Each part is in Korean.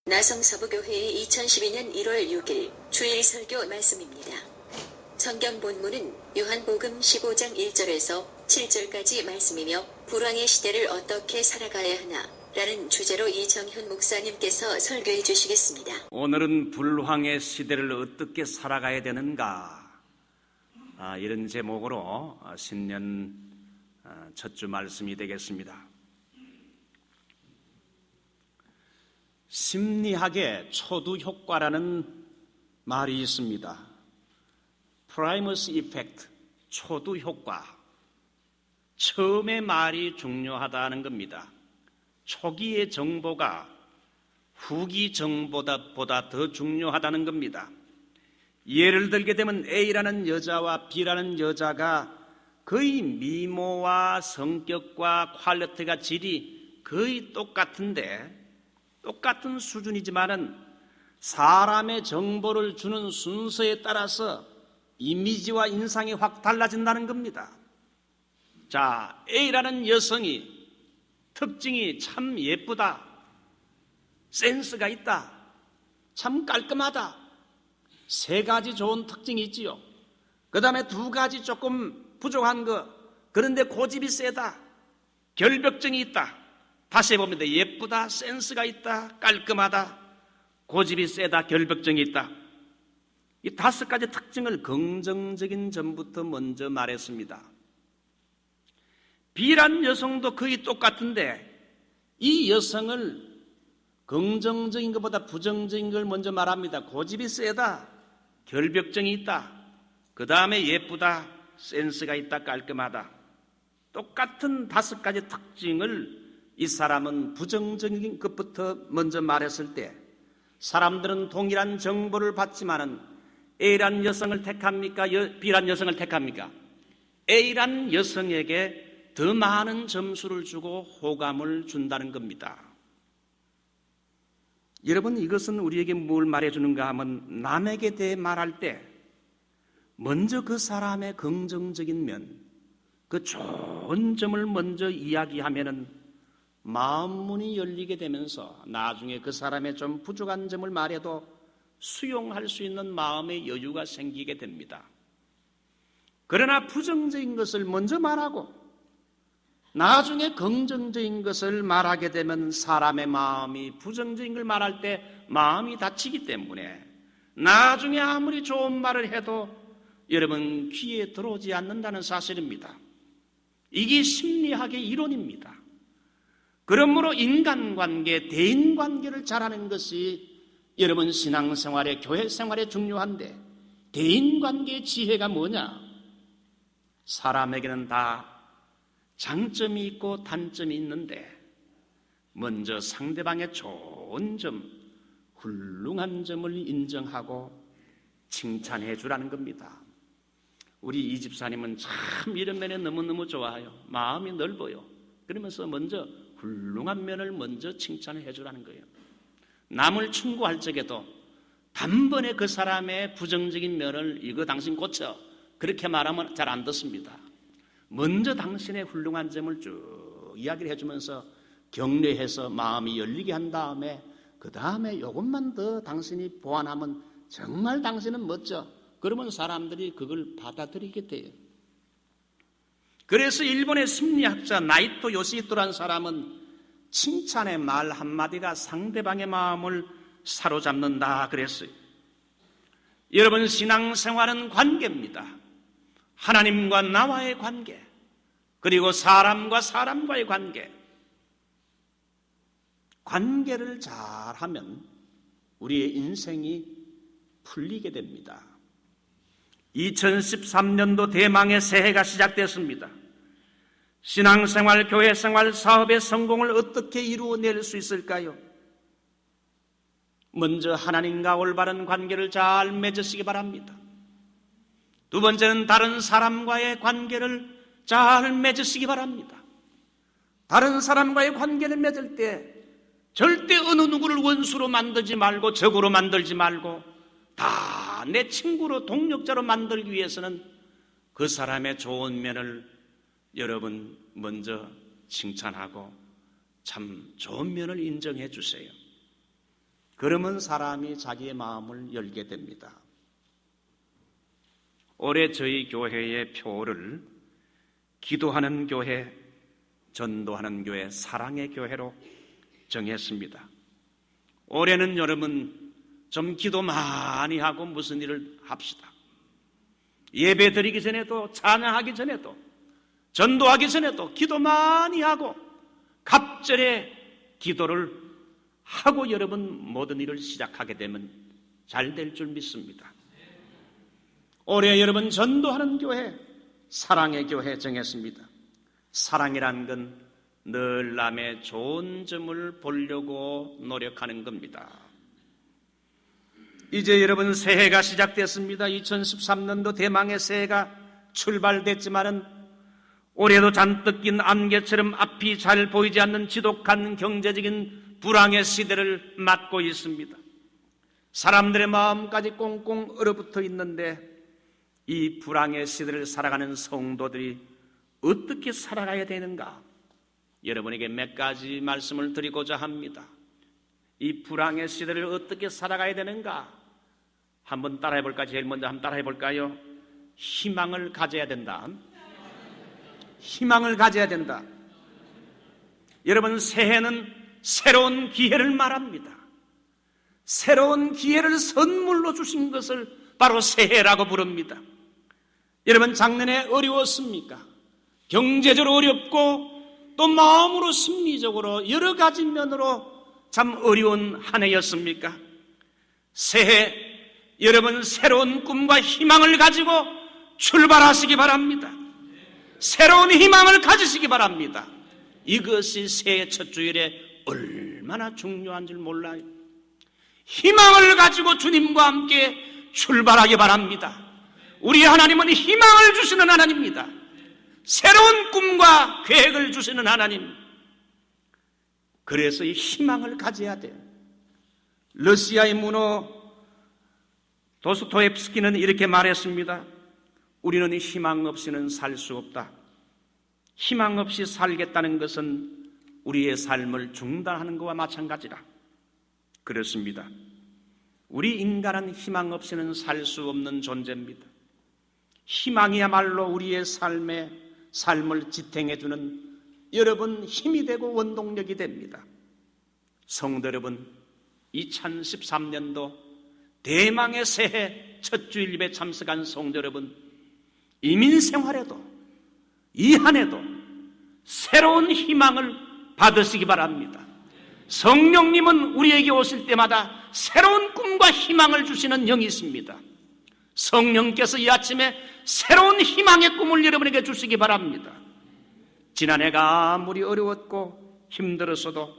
나성서부교회의 2012년 1월 6일 주일 설교 말씀입니다. 성경 본문은 요한복음 15장 1절에서 7절까지 말씀이며 불황의 시대를 어떻게 살아가야 하나 라는 주제로 이정현 목사님께서 설교해 주시겠습니다. 오늘은 불황의 시대를 어떻게 살아가야 되는가, 이런 제목으로 신년 첫 주 말씀이 되겠습니다. 심리학의 초두 효과라는 말이 있습니다. Primus Effect, 초두 효과. 처음의 말이 중요하다는 겁니다. 초기의 정보가 후기 정보보다 더 중요하다는 겁니다. 예를 들게 되면 A라는 여자와 B라는 여자가 거의 미모와 성격과 퀄리티가 질이 거의 똑같은데, 똑같은 수준이지만은 사람의 정보를 주는 순서에 따라서 이미지와 인상이 확 달라진다는 겁니다. 자, A라는 여성이 특징이 참 예쁘다, 센스가 있다, 참 깔끔하다, 세 가지 좋은 특징이 있지요. 그 다음에 두 가지 조금 부족한 거, 그런데 고집이 세다, 결벽증이 있다. 다시 해봅니다. 예쁘다, 센스가 있다, 깔끔하다, 고집이 세다, 결벽증이 있다. 이 다섯 가지 특징을 긍정적인 점부터 먼저 말했습니다. B란 여성도 거의 똑같은데 이 여성을 긍정적인 것보다 부정적인 걸 먼저 말합니다. 고집이 세다, 결벽증이 있다, 그 다음에 예쁘다, 센스가 있다, 깔끔하다. 똑같은 다섯 가지 특징을 이 사람은 부정적인 것부터 먼저 말했을 때 사람들은 동일한 정보를 받지만은 A란 여성을 택합니까? B란 여성을 택합니까? A란 여성에게 더 많은 점수를 주고 호감을 준다는 겁니다. 여러분, 이것은 우리에게 뭘 말해주는가 하면 남에게 대해 말할 때 먼저 그 사람의 긍정적인 면, 그 좋은 점을 먼저 이야기하면은 마음문이 열리게 되면서 나중에 그 사람의 좀 부족한 점을 말해도 수용할 수 있는 마음의 여유가 생기게 됩니다. 그러나 부정적인 것을 먼저 말하고 나중에 긍정적인 것을 말하게 되면 사람의 마음이 부정적인 걸 말할 때 마음이 다치기 때문에 나중에 아무리 좋은 말을 해도 여러분 귀에 들어오지 않는다는 사실입니다. 이게 심리학의 이론입니다. 그러므로 인간관계, 대인관계를 잘하는 것이 여러분 신앙생활에, 교회생활에 중요한데 대인관계의 지혜가 뭐냐? 사람에게는 다 장점이 있고 단점이 있는데 먼저 상대방의 좋은 점, 훌륭한 점을 인정하고 칭찬해 주라는 겁니다. 우리 이 집사님은 참 이런 면에 너무너무 좋아요. 마음이 넓어요. 그러면서 먼저 훌륭한 면을 먼저 칭찬해 주라는 거예요. 남을 충고할 적에도 단번에 그 사람의 부정적인 면을 이거 당신 고쳐, 그렇게 말하면 잘 안 듣습니다. 먼저 당신의 훌륭한 점을 쭉 이야기를 해주면서 격려해서 마음이 열리게 한 다음에 그 다음에 이것만 더 당신이 보완하면 정말 당신은 멋져. 그러면 사람들이 그걸 받아들이게 돼요. 그래서 일본의 심리학자 나이토 요시히토라는 사람은 칭찬의 말 한마디가 상대방의 마음을 사로잡는다 그랬어요. 여러분, 신앙생활은 관계입니다. 하나님과 나와의 관계, 그리고 사람과 사람과의 관계. 관계를 잘하면 우리의 인생이 풀리게 됩니다. 2013년도 대망의 새해가 시작됐습니다. 신앙생활, 교회생활, 사업의 성공을 어떻게 이루어낼 수 있을까요? 먼저 하나님과 올바른 관계를 잘 맺으시기 바랍니다. 두 번째는 다른 사람과의 관계를 잘 맺으시기 바랍니다. 다른 사람과의 관계를 맺을 때 절대 어느 누구를 원수로 만들지 말고 적으로 만들지 말고 다 내 친구로 동력자로 만들기 위해서는 그 사람의 좋은 면을 여러분 먼저 칭찬하고 참 좋은 면을 인정해 주세요. 그러면 사람이 자기의 마음을 열게 됩니다. 올해 저희 교회의 표를 기도하는 교회, 전도하는 교회, 사랑의 교회로 정했습니다. 올해는 여러분 좀 기도 많이 하고 무슨 일을 합시다. 예배 드리기 전에도, 찬양하기 전에도, 전도하기 전에도 기도 많이 하고 갑절에 기도를 하고 여러분 모든 일을 시작하게 되면 잘 될 줄 믿습니다. 올해 여러분 전도하는 교회, 사랑의 교회 정했습니다. 사랑이란 건 늘 남의 좋은 점을 보려고 노력하는 겁니다. 이제 여러분 새해가 시작됐습니다. 2013년도 대망의 새해가 출발됐지만은 올해도 잔뜩 낀 안개처럼 앞이 잘 보이지 않는 지독한 경제적인 불황의 시대를 맞고 있습니다. 사람들의 마음까지 꽁꽁 얼어붙어 있는데 이 불황의 시대를 살아가는 성도들이 어떻게 살아가야 되는가? 여러분에게 몇 가지 말씀을 드리고자 합니다. 이 불황의 시대를 어떻게 살아가야 되는가? 한번 따라해 볼까요? 제일 먼저 한번 따라해 볼까요? 희망을 가져야 된다. 희망을 가져야 된다. 여러분 새해는 새로운 기회를 말합니다. 새로운 기회를 선물로 주신 것을 바로 새해라고 부릅니다. 여러분 작년에 어려웠습니까? 경제적으로 어렵고 또 마음으로 심리적으로 여러 가지 면으로 참 어려운 한 해였습니까? 새해 여러분 새로운 꿈과 희망을 가지고 출발하시기 바랍니다. 새로운 희망을 가지시기 바랍니다. 이것이 새해 첫 주일에 얼마나 중요한 줄 몰라요. 희망을 가지고 주님과 함께 출발하기 바랍니다. 우리 하나님은 희망을 주시는 하나님입니다. 새로운 꿈과 계획을 주시는 하나님. 그래서 이 희망을 가져야 돼요. 러시아의 문호 도스토옙스키는 이렇게 말했습니다. 우리는 희망 없이는 살 수 없다. 희망 없이 살겠다는 것은 우리의 삶을 중단하는 것과 마찬가지다. 그렇습니다. 우리 인간은 희망 없이는 살 수 없는 존재입니다. 희망이야말로 우리의 삶을 지탱해주는 여러분 힘이 되고 원동력이 됩니다. 성도 여러분, 2013년도 대망의 새해 첫 주일 예배 참석한 성도 여러분, 이민 생활에도 이 한 해도 새로운 희망을 받으시기 바랍니다. 성령님은 우리에게 오실 때마다 새로운 꿈과 희망을 주시는 영이 있습니다. 성령께서 이 아침에 새로운 희망의 꿈을 여러분에게 주시기 바랍니다. 지난해가 아무리 어려웠고 힘들었어도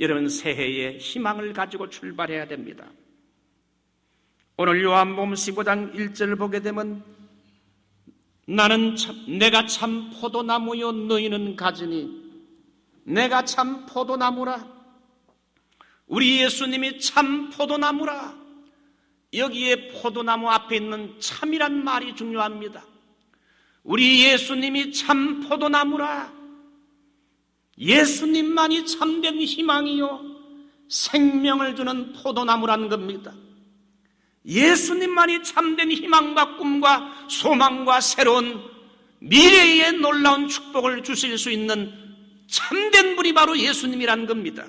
여러분 새해에 희망을 가지고 출발해야 됩니다. 오늘 요한복음 15장 1절을 보게 되면 내가 참 포도나무요 너희는 가지니 내가 참 포도나무라. 우리 예수님이 참 포도나무라. 여기에 포도나무 앞에 있는 참이란 말이 중요합니다. 우리 예수님이 참 포도나무라. 예수님만이 참된 희망이요 생명을 주는 포도나무라는 겁니다. 예수님만이 참된 희망과 꿈과 소망과 새로운 미래의 놀라운 축복을 주실 수 있는 참된 분이 바로 예수님이라는 겁니다.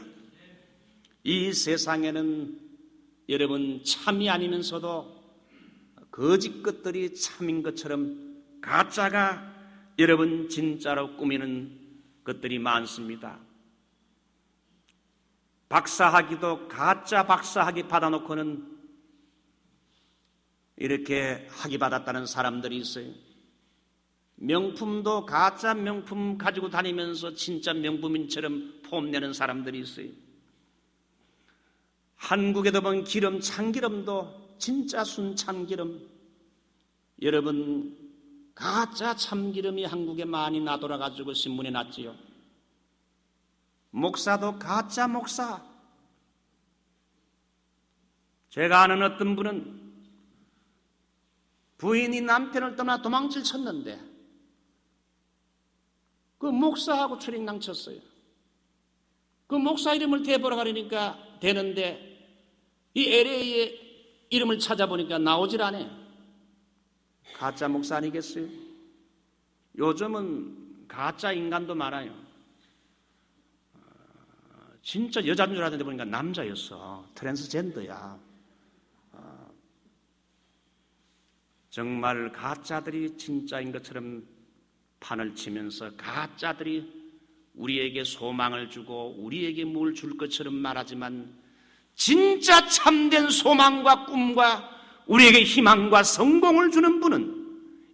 이 세상에는 여러분 참이 아니면서도 거짓 것들이 참인 것처럼 가짜가 여러분 진짜로 꾸미는 것들이 많습니다. 박사학위도 가짜 박사학위 받아놓고는 이렇게 학위 받았다는 사람들이 있어요. 명품도 가짜 명품 가지고 다니면서 진짜 명품인처럼 폼내는 사람들이 있어요. 한국에도 보면 기름, 참기름도 진짜 순 참기름. 여러분 가짜 참기름이 한국에 많이 나돌아가지고 신문에 났지요. 목사도 가짜 목사. 제가 아는 어떤 분은 부인이 남편을 떠나 도망칠 쳤는데 그 목사하고 출입낭 쳤어요. 그 목사 이름을 대보러 가려니까 되는데 이 LA의 이름을 찾아보니까 나오질 않아요. 가짜 목사 아니겠어요? 요즘은 가짜 인간도 많아요. 진짜 여자인 줄 알았는데 보니까 남자였어. 트랜스젠더야. 정말 가짜들이 진짜인 것처럼 판을 치면서 가짜들이 우리에게 소망을 주고 우리에게 뭘 줄 것처럼 말하지만 진짜 참된 소망과 꿈과 우리에게 희망과 성공을 주는 분은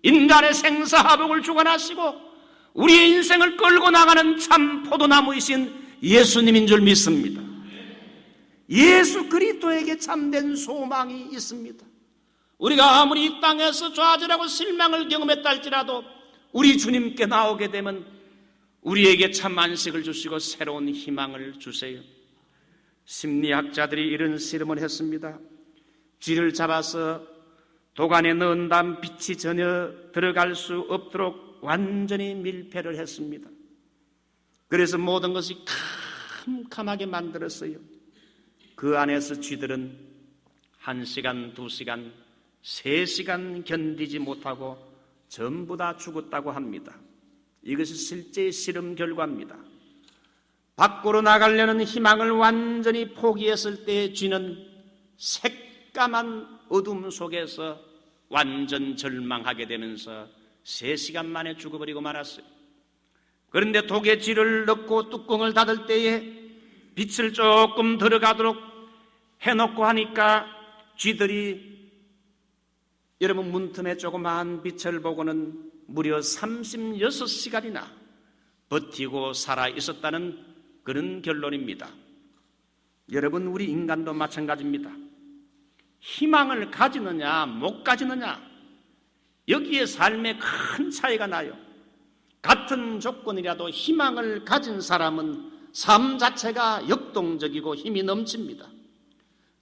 인간의 생사화복을 주관하시고 우리의 인생을 끌고 나가는 참 포도나무이신 예수님인 줄 믿습니다. 예수 그리스도에게 참된 소망이 있습니다. 우리가 아무리 이 땅에서 좌절하고 실망을 경험했다 할지라도 우리 주님께 나오게 되면 우리에게 참 안식을 주시고 새로운 희망을 주세요. 심리학자들이 이런 실험을 했습니다. 쥐를 잡아서 도관에 넣은 다음 빛이 전혀 들어갈 수 없도록 완전히 밀폐를 했습니다. 그래서 모든 것이 캄캄하게 만들었어요. 그 안에서 쥐들은 1시간, 2시간, 3시간 견디지 못하고 전부 다 죽었다고 합니다. 이것이 실제 실험 결과입니다. 밖으로 나가려는 희망을 완전히 포기했을 때 쥐는 새까만 어둠 속에서 완전 절망하게 되면서 3시간 만에 죽어버리고 말았어요. 그런데 독에 쥐를 넣고 뚜껑을 닫을 때에 빛을 조금 들어가도록 해놓고 하니까 쥐들이 여러분 문틈에 조그마한 빛을 보고는 무려 36시간이나 버티고 살아 있었다는 그런 결론입니다. 여러분 우리 인간도 마찬가지입니다. 희망을 가지느냐 못 가지느냐 여기에 삶에 큰 차이가 나요. 같은 조건이라도 희망을 가진 사람은 삶 자체가 역동적이고 힘이 넘칩니다.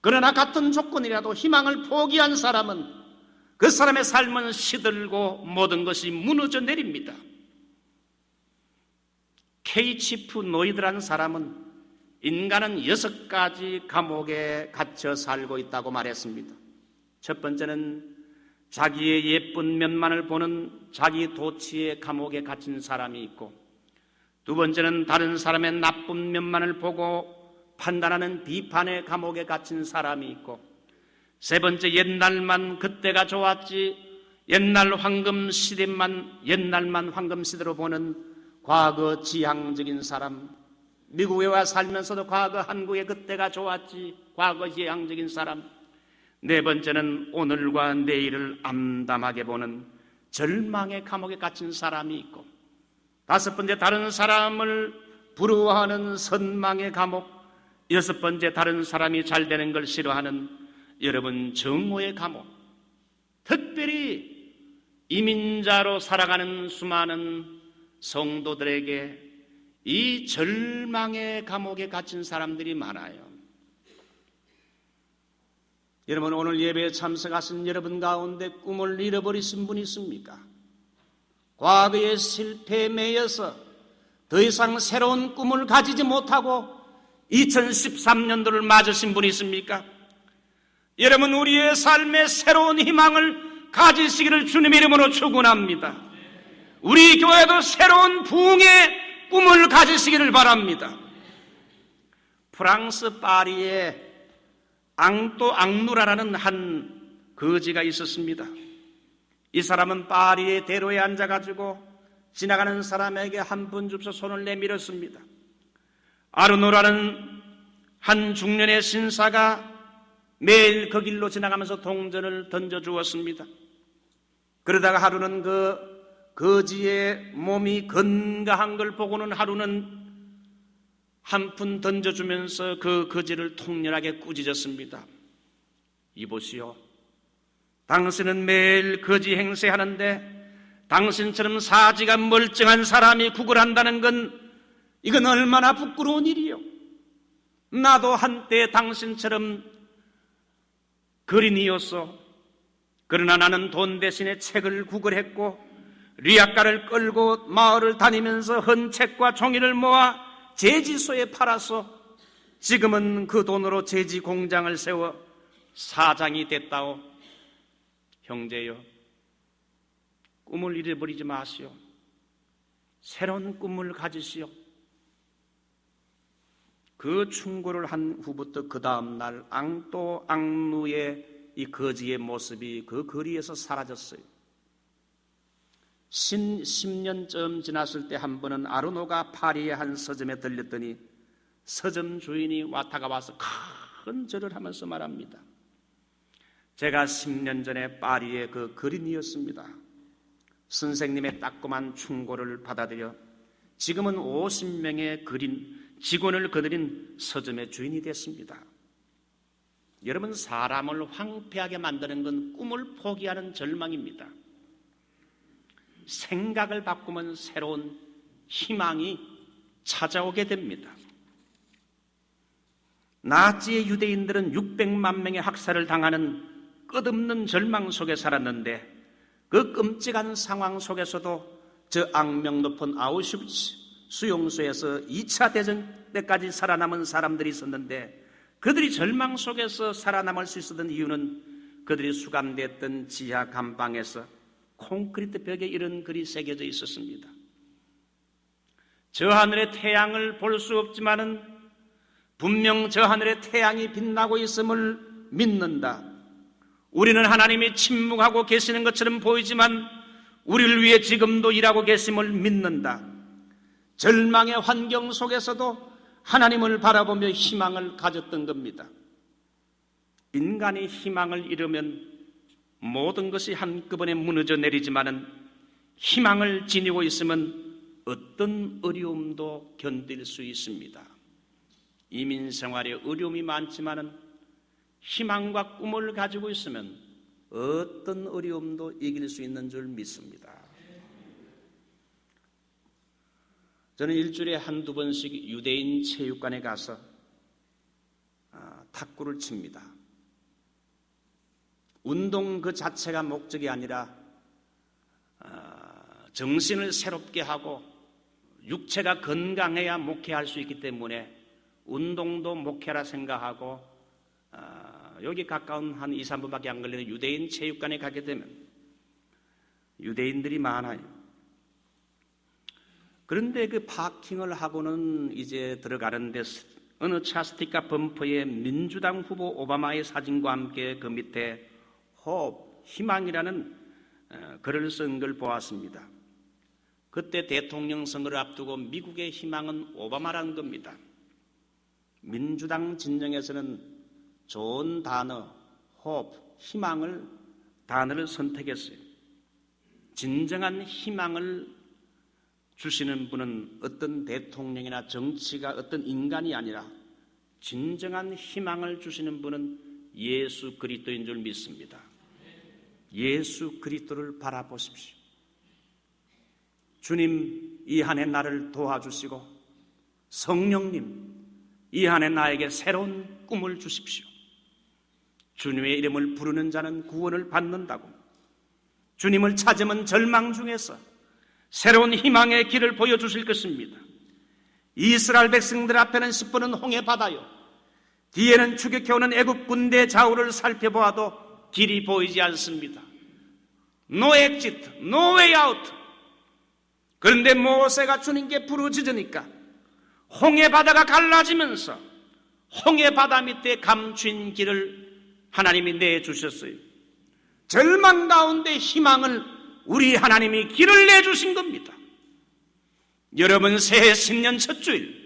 그러나 같은 조건이라도 희망을 포기한 사람은 그 사람의 삶은 시들고 모든 것이 무너져 내립니다. 케이치프 노이드라는 사람은 인간은 6가지 감옥에 갇혀 살고 있다고 말했습니다. 첫 번째는 자기의 예쁜 면만을 보는 자기 도취의 감옥에 갇힌 사람이 있고, 두 번째는 다른 사람의 나쁜 면만을 보고 판단하는 비판의 감옥에 갇힌 사람이 있고, 세 번째 옛날만 그때가 좋았지 옛날 옛날만 황금시대로 보는 과거 지향적인 사람, 미국에 와 살면서도 과거 한국의 그때가 좋았지 과거 지향적인 사람, 네 번째는 오늘과 내일을 암담하게 보는 절망의 감옥에 갇힌 사람이 있고, 다섯 번째 다른 사람을 부러워하는 선망의 감옥, 여섯 번째 다른 사람이 잘 되는 걸 싫어하는 여러분 정오의 감옥. 특별히 이민자로 살아가는 수많은 성도들에게 이 절망의 감옥에 갇힌 사람들이 많아요. 여러분 오늘 예배에 참석하신 여러분 가운데 꿈을 잃어버리신 분이 있습니까? 과거의 실패에 매여서 더 이상 새로운 꿈을 가지지 못하고 2013년도를 맞으신 분이 있습니까? 여러분 우리의 삶에 새로운 희망을 가지시기를 주님의 이름으로 축원합니다. 우리 교회도 새로운 부흥의 꿈을 가지시기를 바랍니다. 프랑스 파리에 앙또 앙누라라는 한 거지가 있었습니다. 이 사람은 파리의 대로에 앉아가지고 지나가는 사람에게 한 푼 줍서 손을 내밀었습니다. 아르노라는 한 중년의 신사가 매일 그 길로 지나가면서 동전을 던져주었습니다. 그러다가 하루는 그 거지의 몸이 건강한 걸 보고는 하루는 한 푼 던져주면서 그 거지를 통렬하게 꾸짖었습니다. 이보시오, 당신은 매일 거지 행세하는데 당신처럼 사지가 멀쩡한 사람이 구걸한다는 건 이건 얼마나 부끄러운 일이요. 나도 한때 당신처럼 거린이었어. 그러나 나는 돈 대신에 책을 구걸했고 리아카를 끌고 마을을 다니면서 헌 책과 종이를 모아 제지소에 팔아서 지금은 그 돈으로 제지 공장을 세워 사장이 됐다오. 형제여, 꿈을 잃어버리지 마시오. 새로운 꿈을 가지시오. 그 충고를 한 후부터 그 다음 날 앙또 앙누의 이 거지의 모습이 그 거리에서 사라졌어요. 10년쯤 지났을 때 한 번은 아르노가 파리의 한 서점에 들렸더니 서점 주인이 다가와서 큰 절을 하면서 말합니다. 제가 10년 전에 파리의 그 거린이었습니다. 선생님의 따끔한 충고를 받아들여 지금은 50명의 직원을 거느린 서점의 주인이 됐습니다. 여러분, 사람을 황폐하게 만드는 건 꿈을 포기하는 절망입니다. 생각을 바꾸면 새로운 희망이 찾아오게 됩니다. 나치의 유대인들은 600만 명의 학살을 당하는 끝없는 절망 속에 살았는데 그 끔찍한 상황 속에서도 저 악명 높은 아우슈비츠 수용소에서 2차 대전 때까지 살아남은 사람들이 있었는데 그들이 절망 속에서 살아남을 수 있었던 이유는 그들이 수감됐던 지하 감방에서 콘크리트 벽에 이런 글이 새겨져 있었습니다. 저 하늘의 태양을 볼 수 없지만은 분명 저 하늘의 태양이 빛나고 있음을 믿는다. 우리는 하나님이 침묵하고 계시는 것처럼 보이지만 우리를 위해 지금도 일하고 계심을 믿는다. 절망의 환경 속에서도 하나님을 바라보며 희망을 가졌던 겁니다. 인간이 희망을 잃으면 모든 것이 한꺼번에 무너져 내리지만은 희망을 지니고 있으면 어떤 어려움도 견딜 수 있습니다. 이민 생활에 어려움이 많지만은 희망과 꿈을 가지고 있으면 어떤 어려움도 이길 수 있는 줄 믿습니다. 저는 일주일에 한두 번씩 유대인 체육관에 가서 탁구를 칩니다. 운동 그 자체가 목적이 아니라 정신을 새롭게 하고 육체가 건강해야 목회할 수 있기 때문에 운동도 목회라 생각하고 여기 가까운 한 2, 3분밖에 안 걸리는 유대인 체육관에 가게 되면 유대인들이 많아요. 그런데 그 파킹을 하고는 이제 들어가는데 어느 차스티카 범퍼에 민주당 후보 오바마의 사진과 함께 그 밑에 호흡, 희망이라는 글을 쓴 걸 보았습니다. 그때 대통령 선거를 앞두고 미국의 희망은 오바마라는 겁니다. 민주당 진영에서는 좋은 단어, 호흡, 희망을 단어를 선택했어요. 진정한 희망을 주시는 분은 어떤 대통령이나 정치가 어떤 인간이 아니라 진정한 희망을 주시는 분은 예수 그리스도인 줄 믿습니다. 예수 그리스도를 바라보십시오. 주님, 이 한 해 나를 도와주시고 성령님, 이 한 해 나에게 새로운 꿈을 주십시오. 주님의 이름을 부르는 자는 구원을 받는다고, 주님을 찾으면 절망 중에서 새로운 희망의 길을 보여주실 것입니다. 이스라엘 백성들 앞에는 10번은 홍해 바다요, 뒤에는 추격해오는 애국 군대 좌우를 살펴보아도 길이 보이지 않습니다. No exit, no way out. 그런데 모세가 주님께 부르짖으니까 홍해 바다가 갈라지면서 홍해 바다 밑에 감춘 길을 하나님이 내주셨어요. 절망 가운데 희망을 우리 하나님이 길을 내주신 겁니다. 여러분, 새해 신년 첫 주일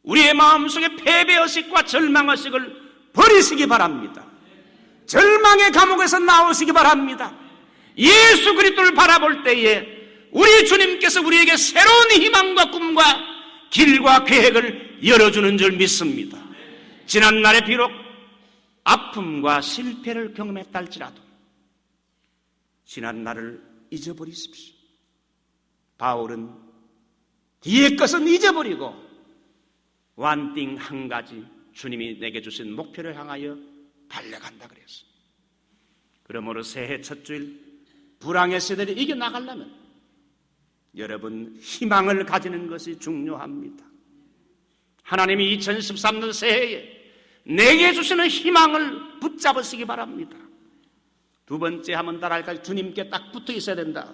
우리의 마음속에 패배의식과 절망의식을 버리시기 바랍니다. 절망의 감옥에서 나오시기 바랍니다. 예수 그리스도를 바라볼 때에 우리 주님께서 우리에게 새로운 희망과 꿈과 길과 계획을 열어주는 줄 믿습니다. 지난날에 비록 아픔과 실패를 경험했다 할지라도 지난날을 잊어버리십시오. 바울은 뒤의 것은 잊어버리고 one 한 가지 주님이 내게 주신 목표를 향하여 달려간다 그랬어요. 그러므로 새해 첫 주일 불황의 세대를 이겨나가려면 여러분, 희망을 가지는 것이 중요합니다. 하나님이 2013년 새해에 내게 주시는 희망을 붙잡으시기 바랍니다. 두 번째 한번 따라할까요? 주님께 딱 붙어 있어야 된다.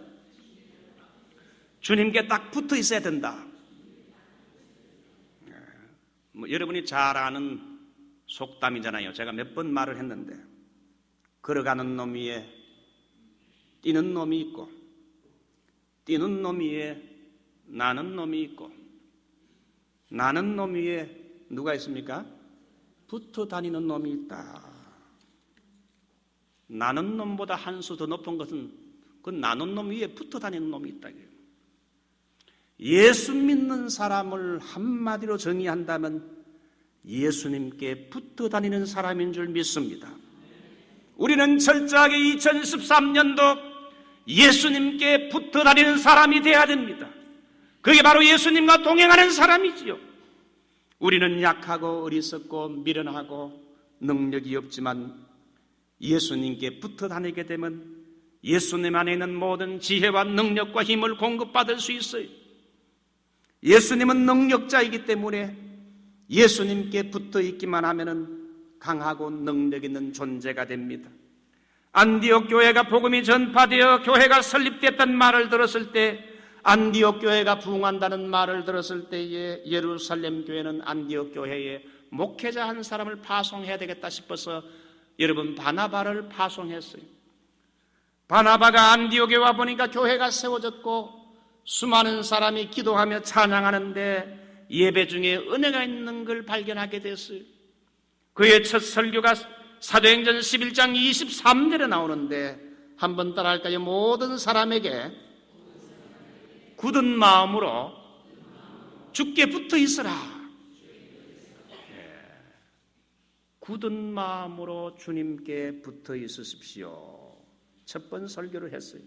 주님께 딱 붙어 있어야 된다. 여러분이 잘 아는 속담이잖아요. 제가 몇 번 말을 했는데, 걸어가는 놈 위에 뛰는 놈이 있고, 뛰는 놈 위에 나는 놈이 있고, 나는 놈 위에 누가 있습니까? 붙어 다니는 놈이 있다. 나는 놈보다 한 수 더 높은 것은 그 나는 놈 위에 붙어 다니는 놈이 있다. 예수 믿는 사람을 한마디로 정의한다면 예수님께 붙어 다니는 사람인 줄 믿습니다. 우리는 철저하게 2013년도 예수님께 붙어 다니는 사람이 되어야 됩니다. 그게 바로 예수님과 동행하는 사람이지요. 우리는 약하고 어리석고 미련하고 능력이 없지만 예수님께 붙어 다니게 되면 예수님 안에 있는 모든 지혜와 능력과 힘을 공급받을 수 있어요. 예수님은 능력자이기 때문에 예수님께 붙어 있기만 하면은 강하고 능력 있는 존재가 됩니다. 안디옥 교회가 복음이 전파되어 교회가 설립됐던 말을 들었을 때, 안디옥 교회가 부흥한다는 말을 들었을 때에 예루살렘 교회는 안디옥 교회에 목회자 한 사람을 파송해야 되겠다 싶어서 여러분 바나바를 파송했어요. 바나바가 안디옥에 와 보니까 교회가 세워졌고 수많은 사람이 기도하며 찬양하는데 예배 중에 은혜가 있는 걸 발견하게 됐어요. 그의 첫 설교가 사도행전 11장 23절에 나오는데 한번 따라할까요? 모든 사람에게 굳은 마음으로 주께 붙어 있으라. 굳은 마음으로 주님께 붙어 있으십시오. 첫 번 설교를 했어요.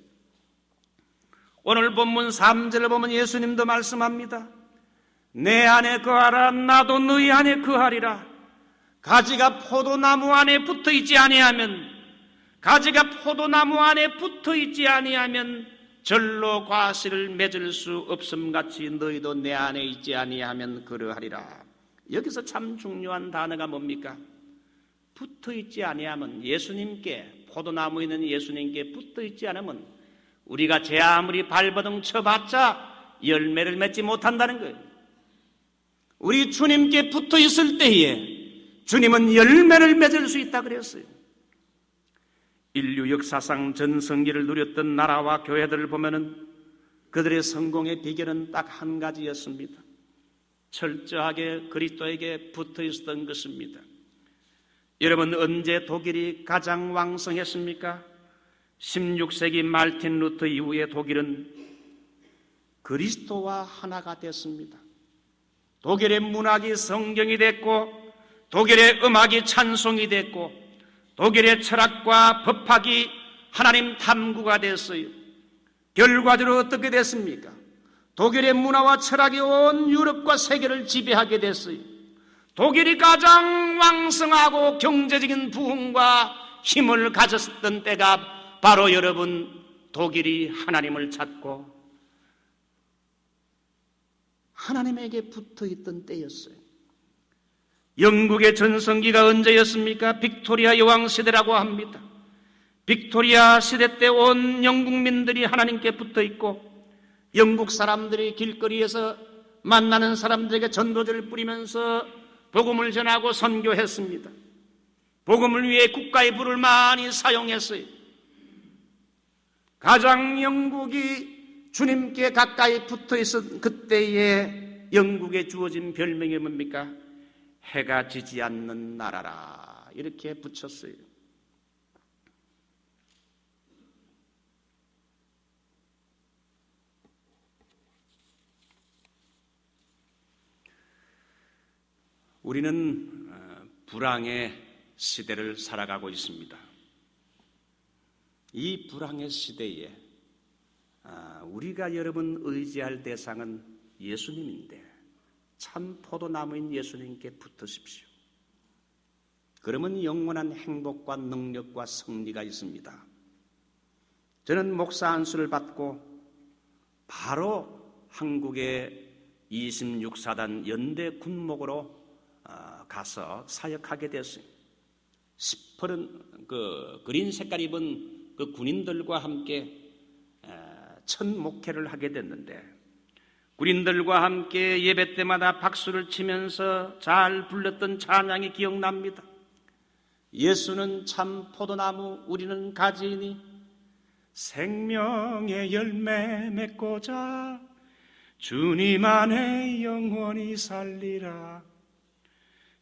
오늘 본문 3절을 보면 예수님도 말씀합니다. 내 안에 거하라, 나도 너희 안에 거하리라. 가지가 포도나무 안에 붙어 있지 아니하면, 가지가 포도나무 안에 붙어 있지 아니하면 절로 과실을 맺을 수 없음같이 너희도 내 안에 있지 아니하면 그러하리라. 여기서 참 중요한 단어가 뭡니까? 붙어 있지 아니하면, 예수님께, 포도나무에 있는 예수님께 붙어 있지 않으면 우리가 제 아무리 발버둥 쳐봤자 열매를 맺지 못한다는 거예요. 우리 주님께 붙어 있을 때에 주님은 열매를 맺을 수 있다 그랬어요. 인류 역사상 전성기를 누렸던 나라와 교회들을 보면은 그들의 성공의 비결은 딱 한 가지였습니다. 철저하게 그리스도에게 붙어 있었던 것입니다. 여러분, 언제 독일이 가장 왕성했습니까? 16세기 말틴 루터 이후에 독일은 그리스도와 하나가 됐습니다. 독일의 문학이 성경이 됐고, 독일의 음악이 찬송이 됐고, 독일의 철학과 법학이 하나님 탐구가 됐어요. 결과적으로 어떻게 됐습니까? 독일의 문화와 철학이 온 유럽과 세계를 지배하게 됐어요. 독일이 가장 왕성하고 경제적인 부흥과 힘을 가졌던 때가 바로 여러분, 독일이 하나님을 찾고 하나님에게 붙어 있던 때였어요. 영국의 전성기가 언제였습니까? 빅토리아 여왕 시대라고 합니다. 빅토리아 시대 때 온 영국민들이 하나님께 붙어 있고, 영국 사람들이 길거리에서 만나는 사람들에게 전도제를 뿌리면서 복음을 전하고 선교했습니다. 복음을 위해 국가의 부를 많이 사용했어요. 가장 영국이 주님께 가까이 붙어 있었던 그때에 영국에 주어진 별명이 뭡니까? 해가 지지 않는 나라라, 이렇게 붙였어요. 우리는 불황의 시대를 살아가고 있습니다. 이 불황의 시대에 우리가 여러분 의지할 대상은 예수님인데 참 포도나무인 예수님께 붙으십시오. 그러면 영원한 행복과 능력과 승리가 있습니다. 저는 목사 안수를 받고 바로 한국의 26사단 연대 군목으로 가서 사역하게 됐어요. 시퍼런 그린 색깔 입은 그 군인들과 함께 첫 목회를 하게 됐는데, 군인들과 함께 예배 때마다 박수를 치면서 잘 불렀던 찬양이 기억납니다. 예수는 참 포도나무, 우리는 가지이니 생명의 열매 맺고자 주님 안에 영원히 살리라.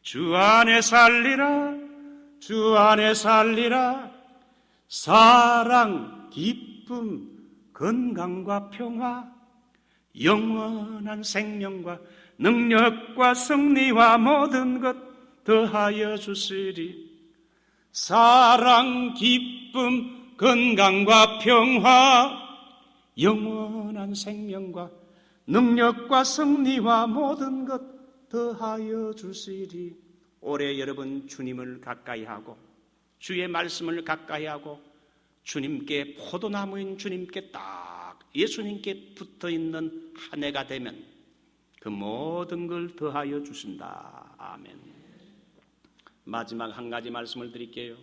주 안에 살리라. 주 안에 살리라. 사랑, 기쁨, 건강과 평화, 영원한 생명과 능력과 승리와 모든 것 더하여 주시리. 사랑, 기쁨, 건강과 평화, 영원한 생명과 능력과 승리와 모든 것 더하여 주시리. 올해 여러분 주님을 가까이 하고 주의 말씀을 가까이 하고 주님께, 포도나무인 주님께 딱 예수님께 붙어있는 한 해가 되면 그 모든 걸 더하여 주신다. 아멘. 마지막 한 가지 말씀을 드릴게요.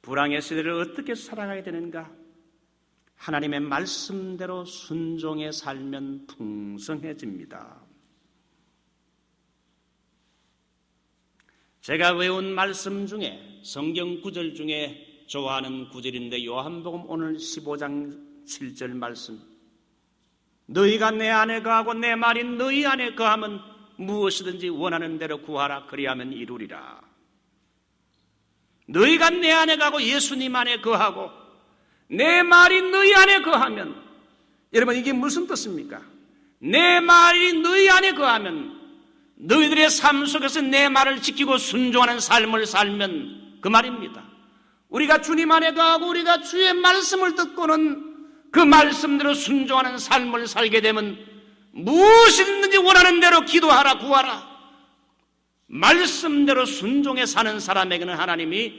불황의 시대를 어떻게 살아가야 되는가? 하나님의 말씀대로 순종해 살면 풍성해집니다. 제가 외운 말씀 중에, 성경 구절 중에 좋아하는 구절인데, 요한복음 오늘 15장 7절 말씀. 너희가 내 안에 거하고 내 말이 너희 안에 거하면 무엇이든지 원하는 대로 구하라. 그리하면 이루리라. 너희가 내 안에 가고 예수님 안에 거하고 내 말이 너희 안에 거하면, 여러분 이게 무슨 뜻입니까? 내 말이 너희 안에 거하면, 너희들의 삶 속에서 내 말을 지키고 순종하는 삶을 살면 그 말입니다. 우리가 주님 안에 거하고 우리가 주의 말씀을 듣고는 그 말씀대로 순종하는 삶을 살게 되면 무엇이든지 원하는 대로 기도하라, 구하라. 말씀대로 순종해 사는 사람에게는 하나님이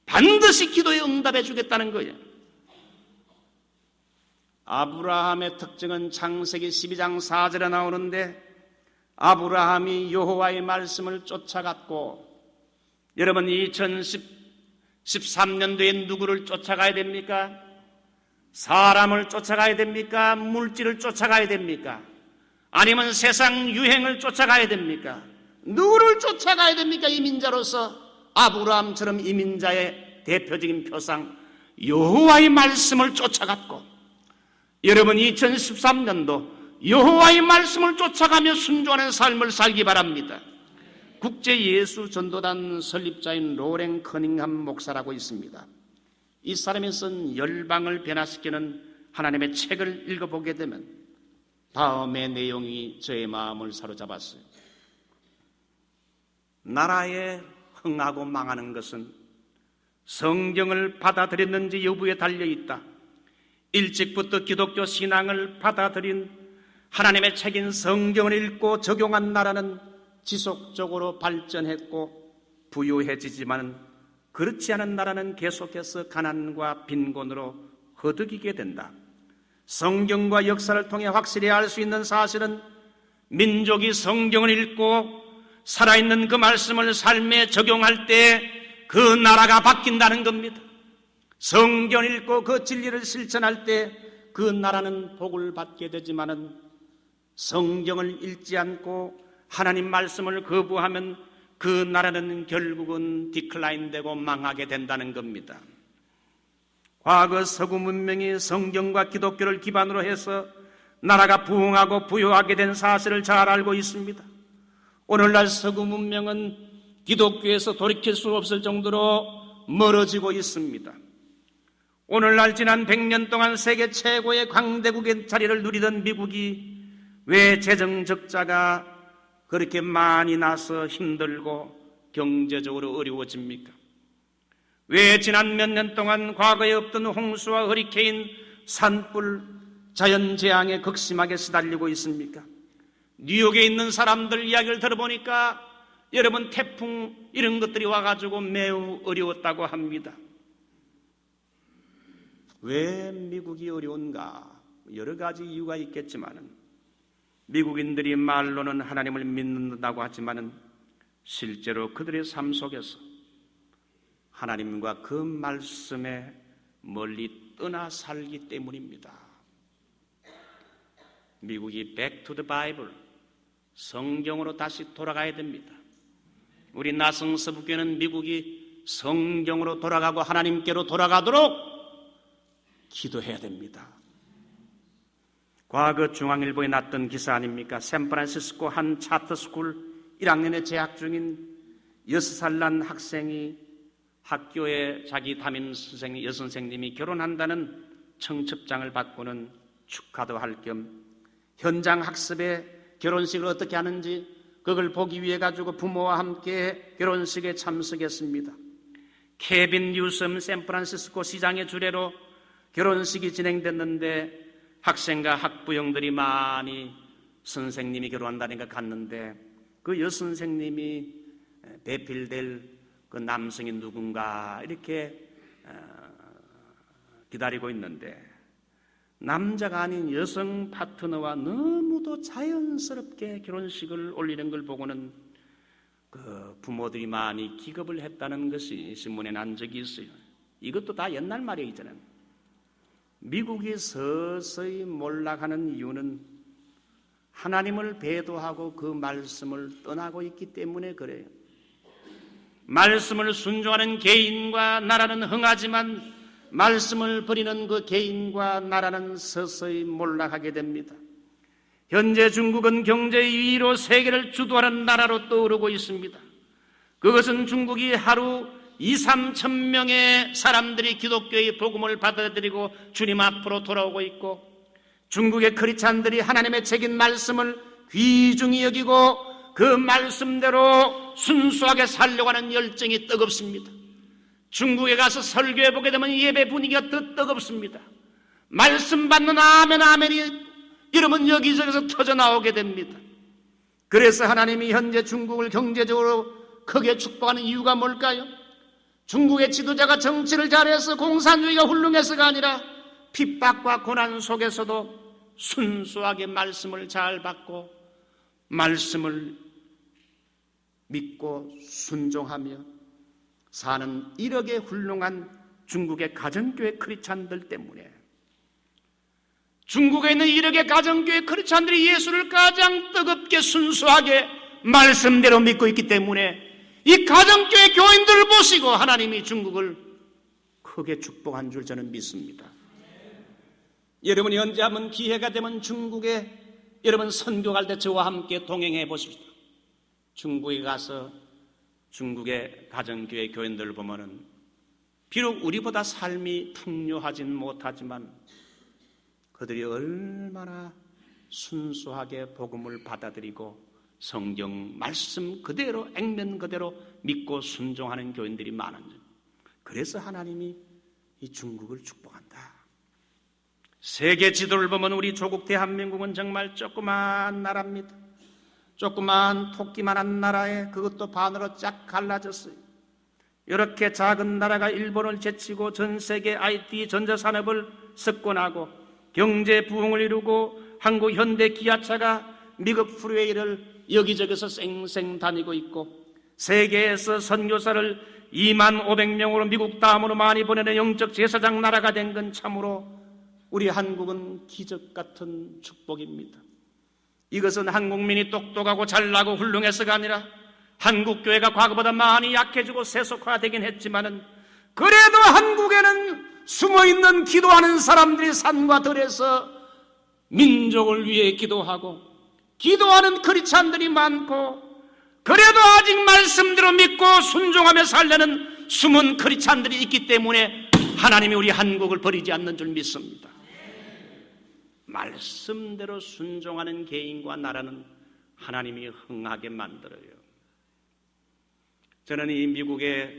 반드시 기도에 응답해 주겠다는 거예요. 아브라함의 특징은 창세기 12장 4절에 나오는데, 아브라함이 여호와의 말씀을 쫓아갔고, 여러분 2013년도에 누구를 쫓아가야 됩니까? 사람을 쫓아가야 됩니까? 물질을 쫓아가야 됩니까? 아니면 세상 유행을 쫓아가야 됩니까? 누구를 쫓아가야 됩니까? 이민자로서 아브라함처럼 이민자의 대표적인 표상 여호와의 말씀을 쫓아갔고, 여러분 2013년도 여호와의 말씀을 쫓아가며 순종하는 삶을 살기 바랍니다. 국제 예수 전도단 설립자인 로렌 커닝함 목사라고 있습니다. 이 사람이 쓴 열방을 변화시키는 하나님의 책을 읽어보게 되면 다음의 내용이 저의 마음을 사로잡았어요. 나라에 흥하고 망하는 것은 성경을 받아들였는지 여부에 달려있다. 일찍부터 기독교 신앙을 받아들인 하나님의 책인 성경을 읽고 적용한 나라는 지속적으로 발전했고 부유해지지만, 그렇지 않은 나라는 계속해서 가난과 빈곤으로 허덕이게 된다. 성경과 역사를 통해 확실히 알 수 있는 사실은 민족이 성경을 읽고 살아있는 그 말씀을 삶에 적용할 때 그 나라가 바뀐다는 겁니다. 성경을 읽고 그 진리를 실천할 때 그 나라는 복을 받게 되지만은, 성경을 읽지 않고 하나님 말씀을 거부하면 그 나라는 결국은 디클라인되고 망하게 된다는 겁니다. 과거 서구 문명이 성경과 기독교를 기반으로 해서 나라가 부흥하고 부유하게 된 사실을 잘 알고 있습니다. 오늘날 서구 문명은 기독교에서 돌이킬 수 없을 정도로 멀어지고 있습니다. 오늘날 지난 100년 동안 세계 최고의 강대국의 자리를 누리던 미국이 왜 재정 적자가 그렇게 많이 나서 힘들고 경제적으로 어려워집니까? 왜 지난 몇 년 동안 과거에 없던 홍수와 허리케인, 산불, 자연재앙에 극심하게 시달리고 있습니까? 뉴욕에 있는 사람들 이야기를 들어보니까 여러분 태풍 이런 것들이 와가지고 매우 어려웠다고 합니다. 왜 미국이 어려운가? 여러 가지 이유가 있겠지만은, 미국인들이 말로는 하나님을 믿는다고 하지만은 실제로 그들의 삶 속에서 하나님과 그 말씀에 멀리 떠나 살기 때문입니다. 미국이 Back to the Bible, 성경으로 다시 돌아가야 됩니다. 우리 나성서부교는 미국이 성경으로 돌아가고 하나님께로 돌아가도록 기도해야 됩니다. 과거 중앙일보에 났던 기사 아닙니까? 샌프란시스코 한 차터스쿨 1학년에 재학 중인 6살 난 학생이 학교에 자기 담임 선생님, 여선생님이 결혼한다는 청첩장을 받고는 축하도 할 겸 현장 학습에 결혼식을 어떻게 하는지 그걸 보기 위해 가지고 부모와 함께 결혼식에 참석했습니다. 케빈 뉴섬 샌프란시스코 시장의 주례로 결혼식이 진행됐는데 학생과 학부형들이 많이 선생님이 결혼한다니까 갔는데 그 여선생님이 배필될 그 남성이 누군가 이렇게 기다리고 있는데 남자가 아닌 여성 파트너와 너무도 자연스럽게 결혼식을 올리는 걸 보고는 그 부모들이 많이 기겁을 했다는 것이 신문에 난 적이 있어요. 이것도 다 옛날 말이잖아요. 미국이 서서히 몰락하는 이유는 하나님을 배도하고 그 말씀을 떠나고 있기 때문에 그래요. 말씀을 순종하는 개인과 나라는 흥하지만 말씀을 버리는 그 개인과 나라는 서서히 몰락하게 됩니다. 현재 중국은 경제 2위로 세계를 주도하는 나라로 떠오르고 있습니다. 그것은 중국이 하루 2-3천 명의 사람들이 기독교의 복음을 받아들이고 주님 앞으로 돌아오고 있고 중국의 크리스찬들이 하나님의 책임 말씀을 귀중히 여기고 그 말씀대로 순수하게 살려고 하는 열정이 뜨겁습니다. 중국에 가서 설교해보게 되면 예배 분위기가 더 뜨겁습니다. 말씀 받는 아멘 아멘이 이러면 여기저기서 터져나오게 됩니다. 그래서 하나님이 현재 중국을 경제적으로 크게 축복하는 이유가 뭘까요? 중국의 지도자가 정치를 잘해서 공산주의가 훌륭해서가 아니라 핍박과 고난 속에서도 순수하게 말씀을 잘 받고 말씀을 믿고 순종하며 사는 1억의 훌륭한 중국의 가정교회 크리스찬들 때문에 중국에 있는 1억의 가정교회 크리스찬들이 예수를 가장 뜨겁게 순수하게 말씀대로 믿고 있기 때문에 이 가정교회 교인들을 보시고 하나님이 중국을 크게 축복한 줄 저는 믿습니다. 여러분이 언제 한번 기회가 되면 중국에 여러분 선교 갈 때 저와 함께 동행해 보십시오. 중국에 가서 중국의 가정교회 교인들을 보면은 비록 우리보다 삶이 풍요하진 못하지만 그들이 얼마나 순수하게 복음을 받아들이고 성경 말씀 그대로 액면 그대로 믿고 순종하는 교인들이 많은지 그래서 하나님이 이 중국을 축복한다. 세계 지도를 보면 우리 조국 대한민국은 정말 조그만 나라입니다. 조그만 토끼만한 나라에 그것도 반으로 쫙 갈라졌어요. 이렇게 작은 나라가 일본을 제치고 전 세계 IT 전자산업을 석권하고 경제 부흥을 이루고 한국 현대 기아차가 미국 프리웨이를 여기저기서 쌩쌩 다니고 있고 세계에서 선교사를 25,000명으로 미국 다음으로 많이 보내는 영적 제사장 나라가 된 건 참으로 우리 한국은 기적 같은 축복입니다. 이것은 한국민이 똑똑하고 잘나고 훌륭해서가 아니라 한국교회가 과거보다 많이 약해지고 세속화되긴 했지만은 그래도 한국에는 숨어있는 기도하는 사람들이 산과 들에서 민족을 위해 기도하고 기도하는 크리스찬들이 많고 그래도 아직 말씀대로 믿고 순종하며 살려는 숨은 크리스찬들이 있기 때문에 하나님이 우리 한국을 버리지 않는 줄 믿습니다. 말씀대로 순종하는 개인과 나라는 하나님이 흥하게 만들어요. 저는 이 미국에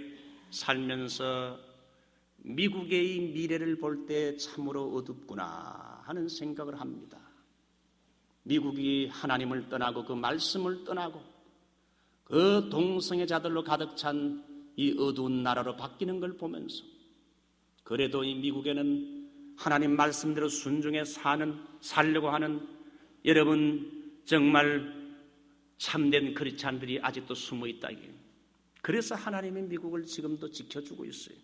살면서 미국의 이 미래를 볼 때 참으로 어둡구나 하는 생각을 합니다. 미국이 하나님을 떠나고 그 말씀을 떠나고 그 동성애 자들로 가득 찬 이 어두운 나라로 바뀌는 걸 보면서 그래도 이 미국에는 하나님 말씀대로 순종해 살려고 하는 여러분 정말 참된 크리스찬들이 아직도 숨어 있다. 그래서 하나님이 미국을 지금도 지켜주고 있어요.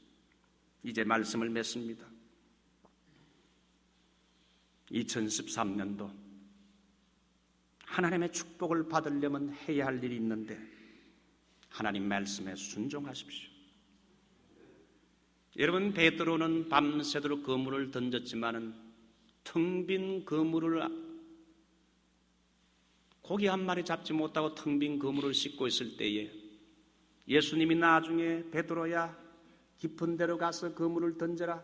이제 말씀을 맺습니다. 2013년도 하나님의 축복을 받으려면 해야 할 일이 있는데 하나님 말씀에 순종하십시오. 여러분, 베드로는 밤새도록 그물을 던졌지만은 텅 빈 그물을, 고기 한 마리 잡지 못하고 텅 빈 그물을 씻고 있을 때에 예수님이 나중에 베드로야 깊은 데로 가서 그물을 던져라.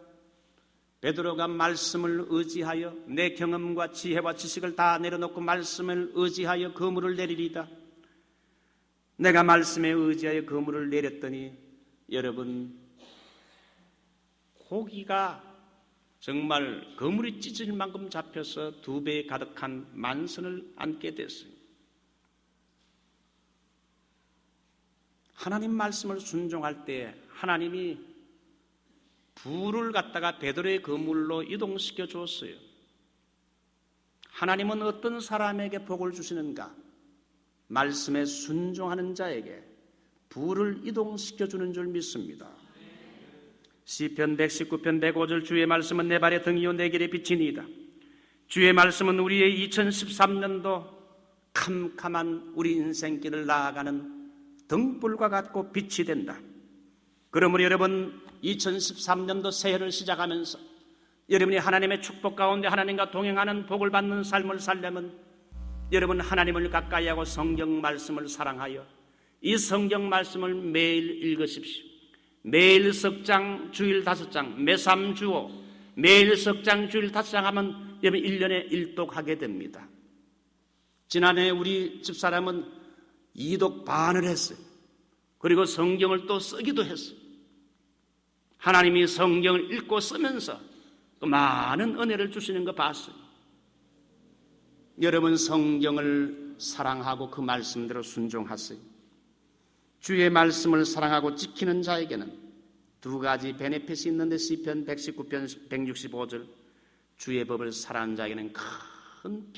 베드로가 말씀을 의지하여 내 경험과 지혜와 지식을 다 내려놓고 말씀을 의지하여 그물을 내리리다. 내가 말씀에 의지하여 그물을 내렸더니 여러분, 고기가 정말 그물이 찢어질 만큼 잡혀서 2배 가득한 만선을 안게 됐어요. 하나님 말씀을 순종할 때 하나님이 불을 갖다가 베드로의 그물로 이동시켜 주었어요. 하나님은 어떤 사람에게 복을 주시는가? 말씀에 순종하는 자에게 불을 이동시켜 주는 줄 믿습니다. 시편 119편 105절 주의 말씀은 내 발의 등이요 내 길의 빛이니이다. 주의 말씀은 우리의 2013년도 캄캄한 우리 인생길을 나아가는 등불과 같고 빛이 된다. 그러므로 여러분, 2013년도 새해를 시작하면서 여러분이 하나님의 축복 가운데 하나님과 동행하는 복을 받는 삶을 살려면 여러분, 하나님을 가까이 하고 성경 말씀을 사랑하여 이 성경 말씀을 매일 읽으십시오. 매일 석장, 주일 5장, 매삼 주오, 매일 석장, 주일 5장 하면 여러분 1년에 1독하게 됩니다. 지난해 우리 집사람은 2독 반을 했어요. 그리고 성경을 또 쓰기도 했어요. 하나님이 성경을 읽고 쓰면서 많은 은혜를 주시는 거 봤어요. 여러분, 성경을 사랑하고 그 말씀대로 순종하세요. 주의 말씀을 사랑하고 지키는 자에게는 2가지 베네핏이 있는데 시편 119편 165절 주의 법을 사랑하는 자에게는 큰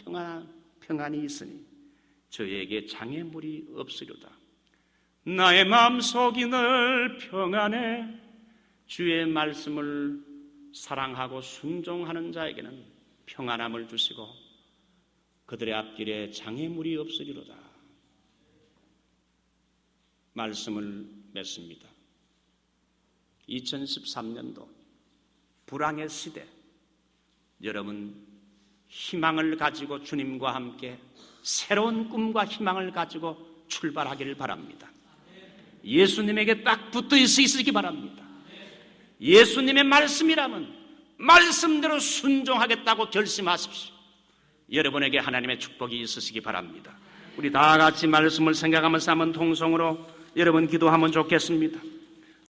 평안이 있으니 저에게 장애물이 없으리로다. 나의 마음속이 늘 평안해. 주의 말씀을 사랑하고 순종하는 자에게는 평안함을 주시고 그들의 앞길에 장애물이 없으리로다. 말씀을 맺습니다. 2013년도 불황의 시대, 여러분 희망을 가지고 주님과 함께 새로운 꿈과 희망을 가지고 출발하기를 바랍니다. 예수님에게 딱 붙어 있으시기 바랍니다. 예수님의 말씀이라면 말씀대로 순종하겠다고 결심하십시오. 여러분에게 하나님의 축복이 있으시기 바랍니다. 우리 다 같이 말씀을 생각하면서 한번 통성으로 여러분 기도하면 좋겠습니다.